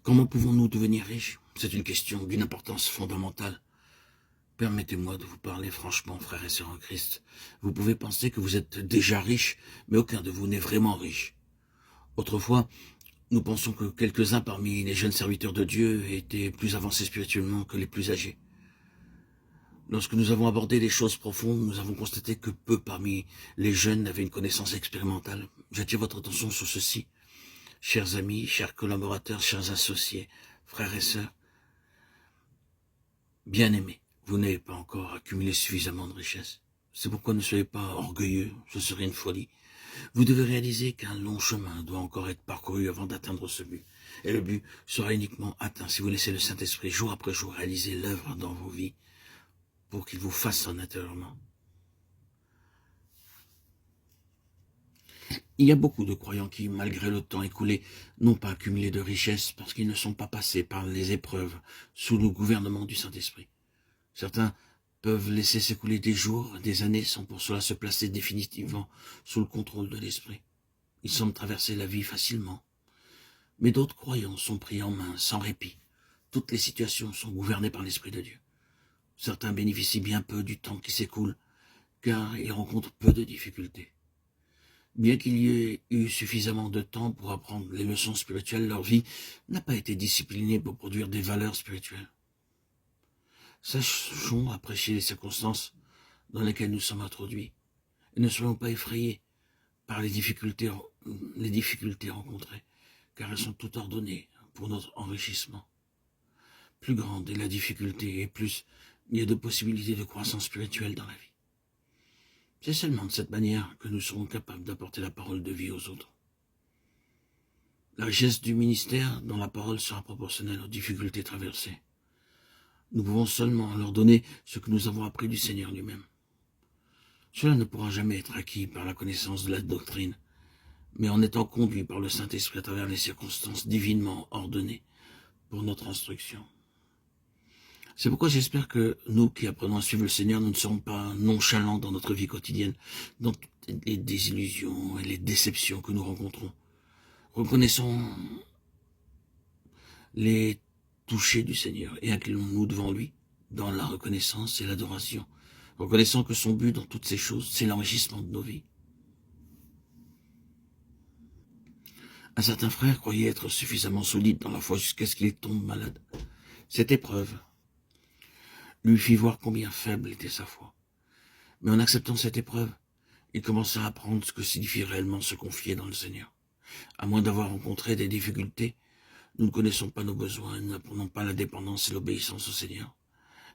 Comment pouvons-nous devenir riches? C'est une question d'une importance fondamentale. Permettez-moi de vous parler franchement, frères et sœurs en Christ. Vous pouvez penser que vous êtes déjà riche, mais aucun de vous n'est vraiment riche. Autrefois, nous pensons que quelques-uns parmi les jeunes serviteurs de Dieu étaient plus avancés spirituellement que les plus âgés. Lorsque nous avons abordé les choses profondes, nous avons constaté que peu parmi les jeunes avaient une connaissance expérimentale. J'attire votre attention sur ceci. Chers amis, chers collaborateurs, chers associés, frères et sœurs, bien-aimés, vous n'avez pas encore accumulé suffisamment de richesses. C'est pourquoi ne soyez pas orgueilleux, ce serait une folie. Vous devez réaliser qu'un long chemin doit encore être parcouru avant d'atteindre ce but. Et le but sera uniquement atteint si vous laissez le Saint-Esprit jour après jour réaliser l'œuvre dans vos vies pour qu'il vous façonne intérieurement. Il y a beaucoup de croyants qui, malgré le temps écoulé, n'ont pas accumulé de richesses parce qu'ils ne sont pas passés par les épreuves sous le gouvernement du Saint-Esprit. Certains peuvent laisser s'écouler des jours, des années sans pour cela se placer définitivement sous le contrôle de l'Esprit. Ils semblent traverser la vie facilement. Mais d'autres croyants sont pris en main sans répit. Toutes les situations sont gouvernées par l'Esprit de Dieu. Certains bénéficient bien peu du temps qui s'écoule, car ils rencontrent peu de difficultés. Bien qu'il y ait eu suffisamment de temps pour apprendre les leçons spirituelles, leur vie n'a pas été disciplinée pour produire des valeurs spirituelles. Sachons apprécier les circonstances dans lesquelles nous sommes introduits et ne soyons pas effrayés par les difficultés rencontrées, car elles sont toutes ordonnées pour notre enrichissement. Plus grande est la difficulté et plus il y a de possibilités de croissance spirituelle dans la vie. C'est seulement de cette manière que nous serons capables d'apporter la parole de vie aux autres. La richesse du ministère dont la parole sera proportionnelle aux difficultés traversées. Nous pouvons seulement leur donner ce que nous avons appris du Seigneur lui-même. Cela ne pourra jamais être acquis par la connaissance de la doctrine, mais en étant conduit par le Saint-Esprit à travers les circonstances divinement ordonnées pour notre instruction. C'est pourquoi j'espère que nous qui apprenons à suivre le Seigneur, nous ne serons pas nonchalants dans notre vie quotidienne, dans toutes les désillusions et les déceptions que nous rencontrons. Reconnaissons les touchés du Seigneur et inclinons-nous devant lui dans la reconnaissance et l'adoration, reconnaissant que son but dans toutes ces choses, c'est l'enrichissement de nos vies. Un certain frère croyait être suffisamment solide dans la foi jusqu'à ce qu'il tombe malade. Cette épreuve lui fit voir combien faible était sa foi. Mais en acceptant cette épreuve, il commença à apprendre ce que signifie réellement se confier dans le Seigneur. À moins d'avoir rencontré des difficultés, nous ne connaissons pas nos besoins, nous n'apprenons pas la dépendance et l'obéissance au Seigneur.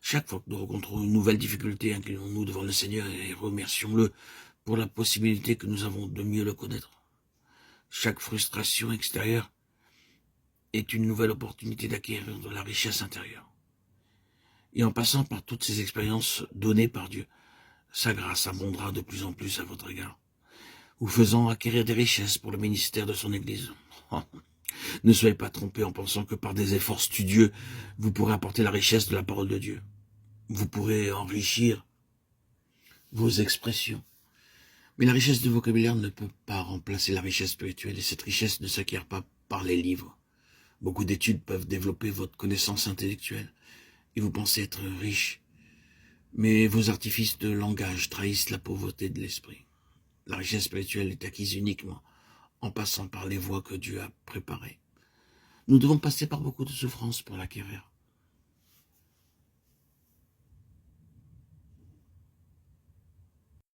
Chaque fois que nous rencontrons une nouvelle difficulté, inclinons-nous devant le Seigneur et remercions-le pour la possibilité que nous avons de mieux le connaître. Chaque frustration extérieure est une nouvelle opportunité d'acquérir de la richesse intérieure. Et en passant par toutes ces expériences données par Dieu, sa grâce abondera de plus en plus à votre égard, vous faisant acquérir des richesses pour le ministère de son Église. Ne soyez pas trompés en pensant que par des efforts studieux, vous pourrez apporter la richesse de la parole de Dieu. Vous pourrez enrichir vos expressions. Mais la richesse de vocabulaire ne peut pas remplacer la richesse spirituelle et cette richesse ne s'acquiert pas par les livres. Beaucoup d'études peuvent développer votre connaissance intellectuelle et vous pensez être riche. Mais vos artifices de langage trahissent la pauvreté de l'esprit. La richesse spirituelle est acquise uniquement en passant par les voies que Dieu a préparées. Nous devons passer par beaucoup de souffrances pour l'acquérir.